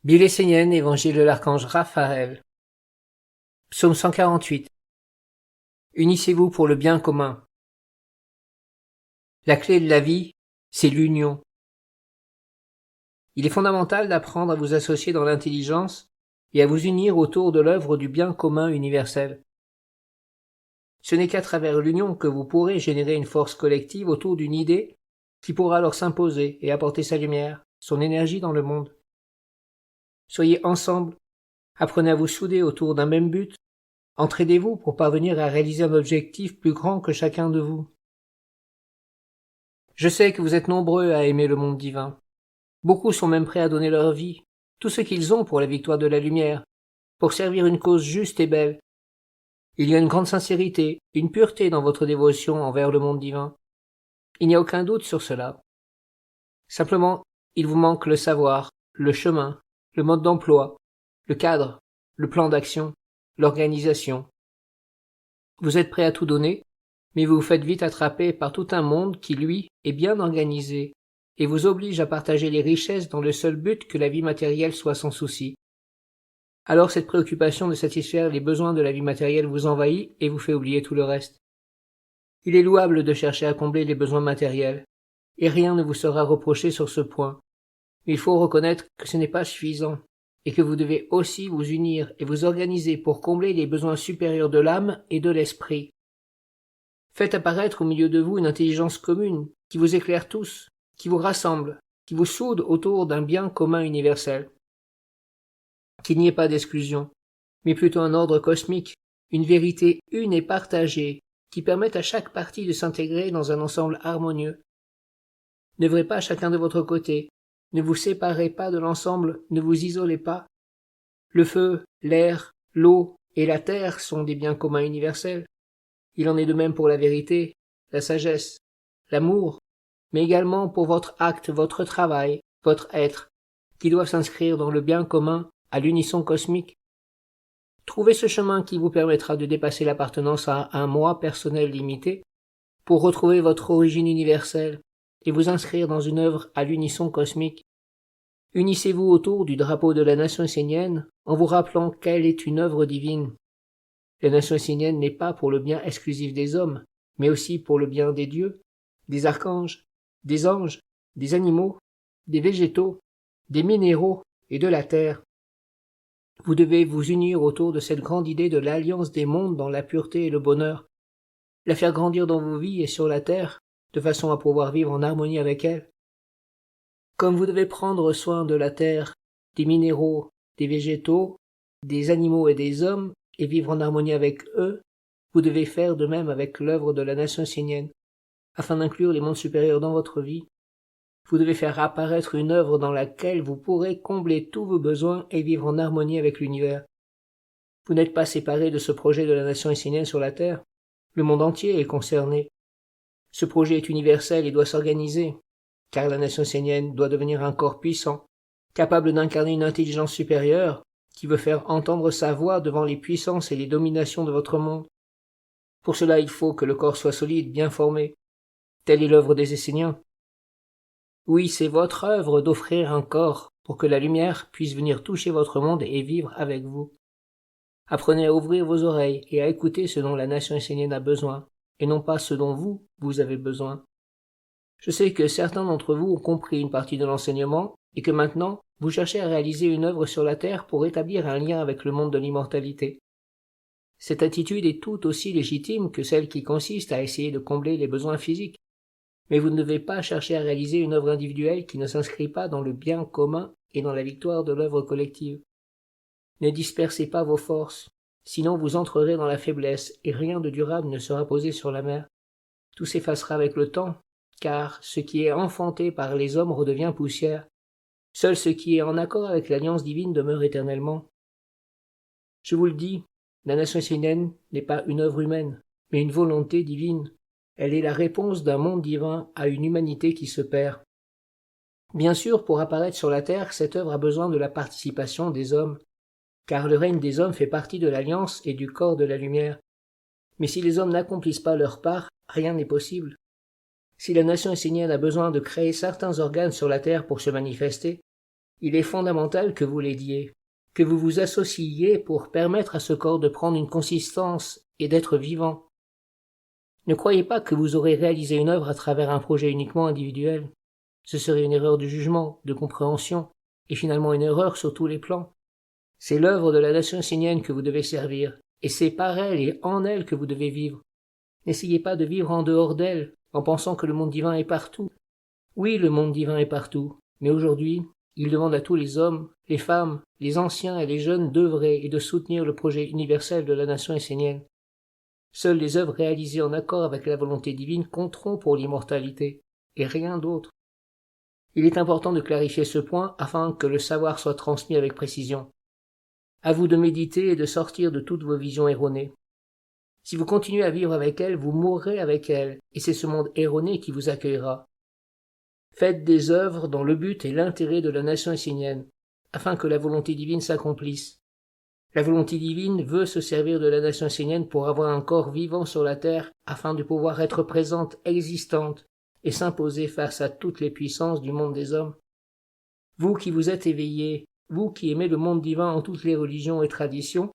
Bible essénienne, Évangile de l'archange Raphaël. Psaume 148. Unissez-vous pour le bien commun. La clé de la vie, c'est l'union. Il est fondamental d'apprendre à vous associer dans l'intelligence et à vous unir autour de l'œuvre du bien commun universel. Ce n'est qu'à travers l'union que vous pourrez générer une force collective autour d'une idée qui pourra alors s'imposer et apporter sa lumière, son énergie dans le monde. Soyez ensemble, apprenez à vous souder autour d'un même but, entraidez-vous pour parvenir à réaliser un objectif plus grand que chacun de vous. Je sais que vous êtes nombreux à aimer le monde divin. Beaucoup sont même prêts à donner leur vie, tout ce qu'ils ont pour la victoire de la lumière, pour servir une cause juste et belle. Il y a une grande sincérité, une pureté dans votre dévotion envers le monde divin. Il n'y a aucun doute sur cela. Simplement, il vous manque le savoir, le chemin, le mode d'emploi, le cadre, le plan d'action, l'organisation. Vous êtes prêt à tout donner, mais vous vous faites vite attraper par tout un monde qui, lui, est bien organisé et vous oblige à partager les richesses dans le seul but que la vie matérielle soit sans souci. Alors cette préoccupation de satisfaire les besoins de la vie matérielle vous envahit et vous fait oublier tout le reste. Il est louable de chercher à combler les besoins matériels, et rien ne vous sera reproché sur ce point. Mais il faut reconnaître que ce n'est pas suffisant, et que vous devez aussi vous unir et vous organiser pour combler les besoins supérieurs de l'âme et de l'esprit. Faites apparaître au milieu de vous une intelligence commune, qui vous éclaire tous, qui vous rassemble, qui vous soude autour d'un bien commun universel. Qu'il n'y ait pas d'exclusion, mais plutôt un ordre cosmique, une vérité une et partagée, qui permette à chaque partie de s'intégrer dans un ensemble harmonieux. N'œuvrez pas chacun de votre côté, ne vous séparez pas de l'ensemble, ne vous isolez pas. Le feu, l'air, l'eau et la terre sont des biens communs universels. Il en est de même pour la vérité, la sagesse, l'amour, mais également pour votre acte, votre travail, votre être, qui doivent s'inscrire dans le bien commun, à l'unisson cosmique. Trouvez ce chemin qui vous permettra de dépasser l'appartenance à un moi personnel limité pour retrouver votre origine universelle et vous inscrire dans une œuvre à l'unisson cosmique. Unissez-vous autour du drapeau de la nation essénienne en vous rappelant qu'elle est une œuvre divine. La nation essénienne n'est pas pour le bien exclusif des hommes, mais aussi pour le bien des dieux, des archanges, des anges, des animaux, des végétaux, des minéraux et de la terre. Vous devez vous unir autour de cette grande idée de l'alliance des mondes dans la pureté et le bonheur, la faire grandir dans vos vies et sur la terre, de façon à pouvoir vivre en harmonie avec elle. Comme vous devez prendre soin de la terre, des minéraux, des végétaux, des animaux et des hommes, et vivre en harmonie avec eux, vous devez faire de même avec l'œuvre de la nation essénienne, afin d'inclure les mondes supérieurs dans votre vie. Vous devez faire apparaître une œuvre dans laquelle vous pourrez combler tous vos besoins et vivre en harmonie avec l'univers. Vous n'êtes pas séparés de ce projet de la nation essénienne sur la Terre. Le monde entier est concerné. Ce projet est universel et doit s'organiser, car la nation essénienne doit devenir un corps puissant, capable d'incarner une intelligence supérieure, qui veut faire entendre sa voix devant les puissances et les dominations de votre monde. Pour cela, il faut que le corps soit solide, bien formé. Telle est l'œuvre des Esséniens. Oui, c'est votre œuvre d'offrir un corps pour que la lumière puisse venir toucher votre monde et vivre avec vous. Apprenez à ouvrir vos oreilles et à écouter ce dont la nation essénienne a besoin, et non pas ce dont vous avez besoin. Je sais que certains d'entre vous ont compris une partie de l'enseignement, et que maintenant, vous cherchez à réaliser une œuvre sur la terre pour établir un lien avec le monde de l'immortalité. Cette attitude est tout aussi légitime que celle qui consiste à essayer de combler les besoins physiques. Mais vous ne devez pas chercher à réaliser une œuvre individuelle qui ne s'inscrit pas dans le bien commun et dans la victoire de l'œuvre collective. Ne dispersez pas vos forces, sinon vous entrerez dans la faiblesse et rien de durable ne sera posé sur la mer. Tout s'effacera avec le temps, car ce qui est enfanté par les hommes redevient poussière. Seul ce qui est en accord avec l'alliance divine demeure éternellement. Je vous le dis, la nation essénienne n'est pas une œuvre humaine, mais une volonté divine. Elle est la réponse d'un monde divin à une humanité qui se perd. Bien sûr, pour apparaître sur la terre, cette œuvre a besoin de la participation des hommes, car le règne des hommes fait partie de l'alliance et du corps de la lumière. Mais si les hommes n'accomplissent pas leur part, rien n'est possible. Si la nation essénienne a besoin de créer certains organes sur la terre pour se manifester, Il est fondamental que vous l'aidiez, que vous vous associiez pour permettre à ce corps de prendre une consistance et d'être vivant. Ne croyez pas que vous aurez réalisé une œuvre à travers un projet uniquement individuel. Ce serait une erreur de jugement, de compréhension, et finalement une erreur sur tous les plans. C'est l'œuvre de la nation essénienne que vous devez servir, et c'est par elle et en elle que vous devez vivre. N'essayez pas de vivre en dehors d'elle, en pensant que le monde divin est partout. Oui, le monde divin est partout, mais aujourd'hui, il demande à tous les hommes, les femmes, les anciens et les jeunes d'œuvrer et de soutenir le projet universel de la nation essénienne. Seules les œuvres réalisées en accord avec la volonté divine compteront pour l'immortalité, et rien d'autre. Il est important de clarifier ce point afin que le savoir soit transmis avec précision. À vous de méditer et de sortir de toutes vos visions erronées. Si vous continuez à vivre avec elle, vous mourrez avec elle, et c'est ce monde erroné qui vous accueillera. Faites des œuvres dont le but est l'intérêt de la nation essénienne, afin que la volonté divine s'accomplisse. La volonté divine veut se servir de la nation essénienne pour avoir un corps vivant sur la terre, afin de pouvoir être présente, existante, et s'imposer face à toutes les puissances du monde des hommes. Vous qui vous êtes éveillés, vous qui aimez le monde divin en toutes les religions et traditions,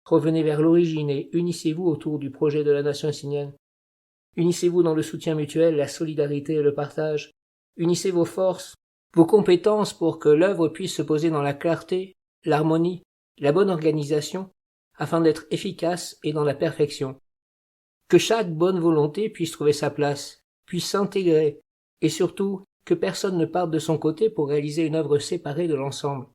revenez vers l'origine et unissez-vous autour du projet de la nation essénienne. Unissez-vous dans le soutien mutuel, la solidarité et le partage. Unissez vos forces, vos compétences pour que l'œuvre puisse se poser dans la clarté, l'harmonie, la bonne organisation, afin d'être efficace et dans la perfection. Que chaque bonne volonté puisse trouver sa place, puisse s'intégrer, et surtout que personne ne parte de son côté pour réaliser une œuvre séparée de l'ensemble.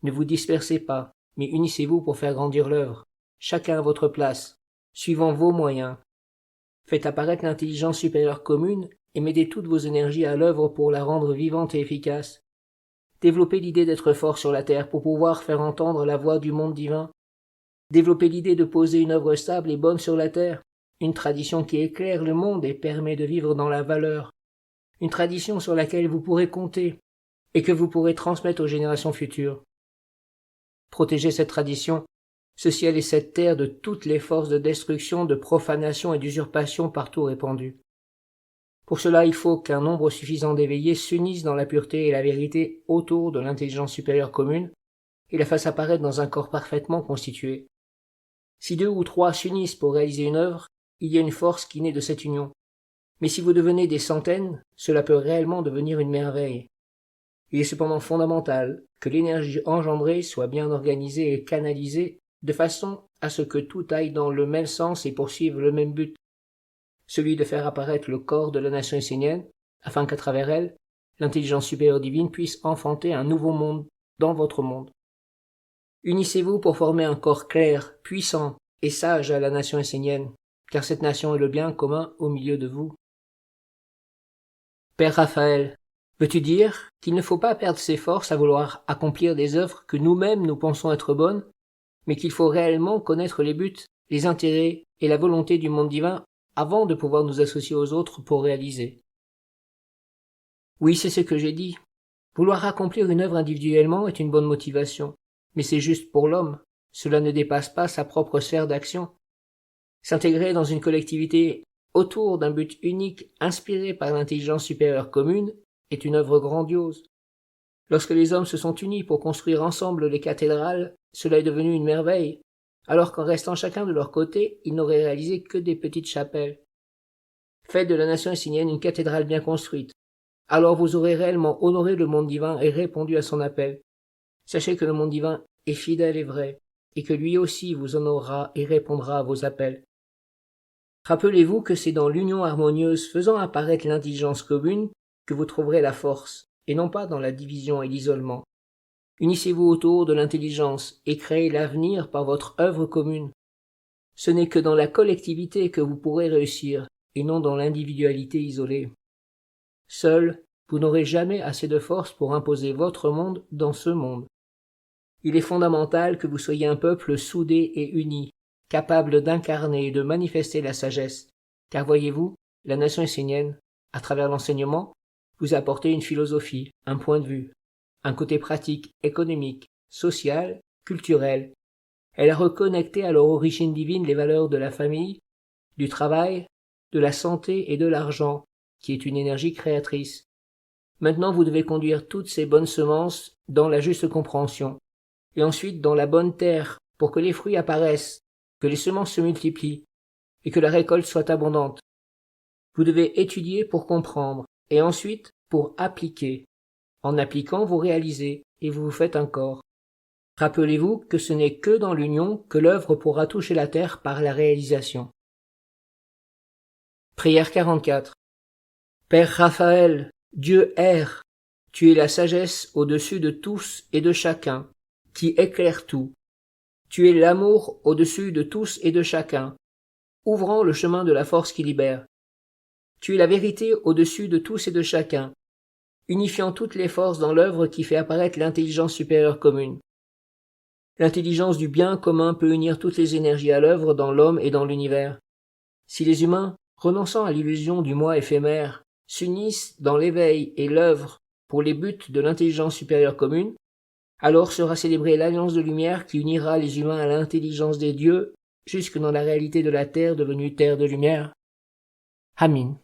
Ne vous dispersez pas, mais unissez-vous pour faire grandir l'œuvre, chacun à votre place, suivant vos moyens. Faites apparaître l'intelligence supérieure commune et mettez toutes vos énergies à l'œuvre pour la rendre vivante et efficace. Développez l'idée d'être fort sur la terre pour pouvoir faire entendre la voix du monde divin. Développez l'idée de poser une œuvre stable et bonne sur la terre, une tradition qui éclaire le monde et permet de vivre dans la valeur, une tradition sur laquelle vous pourrez compter et que vous pourrez transmettre aux générations futures. Protégez cette tradition, ce ciel et cette terre de toutes les forces de destruction, de profanation et d'usurpation partout répandues. Pour cela, il faut qu'un nombre suffisant d'éveillés s'unissent dans la pureté et la vérité autour de l'intelligence supérieure commune et la fassent apparaître dans un corps parfaitement constitué. Si 2 ou 3 s'unissent pour réaliser une œuvre, il y a une force qui naît de cette union. Mais si vous devenez des centaines, cela peut réellement devenir une merveille. Il est cependant fondamental que l'énergie engendrée soit bien organisée et canalisée de façon à ce que tout aille dans le même sens et poursuive le même but, celui de faire apparaître le corps de la nation essénienne, afin qu'à travers elle, l'intelligence supérieure divine puisse enfanter un nouveau monde dans votre monde. Unissez-vous pour former un corps clair, puissant et sage à la nation essénienne, car cette nation est le bien commun au milieu de vous. Père Raphaël, veux-tu dire qu'il ne faut pas perdre ses forces à vouloir accomplir des œuvres que nous-mêmes nous pensons être bonnes, mais qu'il faut réellement connaître les buts, les intérêts et la volonté du monde divin avant de pouvoir nous associer aux autres pour réaliser? Oui, c'est ce que j'ai dit. Vouloir accomplir une œuvre individuellement est une bonne motivation, mais c'est juste pour l'homme. Cela ne dépasse pas sa propre sphère d'action. S'intégrer dans une collectivité autour d'un but unique inspiré par l'intelligence supérieure commune est une œuvre grandiose. Lorsque les hommes se sont unis pour construire ensemble les cathédrales, cela est devenu une merveille, alors qu'en restant chacun de leur côté, ils n'auraient réalisé que des petites chapelles. Faites de la nation essénienne une cathédrale bien construite. Alors vous aurez réellement honoré le monde divin et répondu à son appel. Sachez que le monde divin est fidèle et vrai, et que lui aussi vous honorera et répondra à vos appels. Rappelez-vous que c'est dans l'union harmonieuse faisant apparaître l'intelligence commune que vous trouverez la force, et non pas dans la division et l'isolement. Unissez-vous autour de l'intelligence et créez l'avenir par votre œuvre commune. Ce n'est que dans la collectivité que vous pourrez réussir, et non dans l'individualité isolée. Seul, vous n'aurez jamais assez de force pour imposer votre monde dans ce monde. Il est fondamental que vous soyez un peuple soudé et uni, capable d'incarner et de manifester la sagesse, car voyez-vous, la nation essénienne, à travers l'enseignement, vous a apporté une philosophie, un point de vue, un côté pratique, économique, social, culturel. Elle a reconnecté à leur origine divine les valeurs de la famille, du travail, de la santé et de l'argent, qui est une énergie créatrice. Maintenant vous devez conduire toutes ces bonnes semences dans la juste compréhension, et ensuite dans la bonne terre, pour que les fruits apparaissent, que les semences se multiplient, et que la récolte soit abondante. Vous devez étudier pour comprendre, et ensuite pour appliquer. En appliquant, vous réalisez, et vous vous faites un corps. Rappelez-vous que ce n'est que dans l'union que l'œuvre pourra toucher la terre par la réalisation. Prière 44. Père Raphaël, Dieu erre, tu es la sagesse au-dessus de tous et de chacun, qui éclaire tout. Tu es l'amour au-dessus de tous et de chacun, ouvrant le chemin de la force qui libère. Tu es la vérité au-dessus de tous et de chacun, unifiant toutes les forces dans l'œuvre qui fait apparaître l'intelligence supérieure commune. L'intelligence du bien commun peut unir toutes les énergies à l'œuvre dans l'homme et dans l'univers. Si les humains, renonçant à l'illusion du moi éphémère, s'unissent dans l'éveil et l'œuvre pour les buts de l'intelligence supérieure commune, alors sera célébrée l'alliance de lumière qui unira les humains à l'intelligence des dieux jusque dans la réalité de la terre devenue terre de lumière. Amin.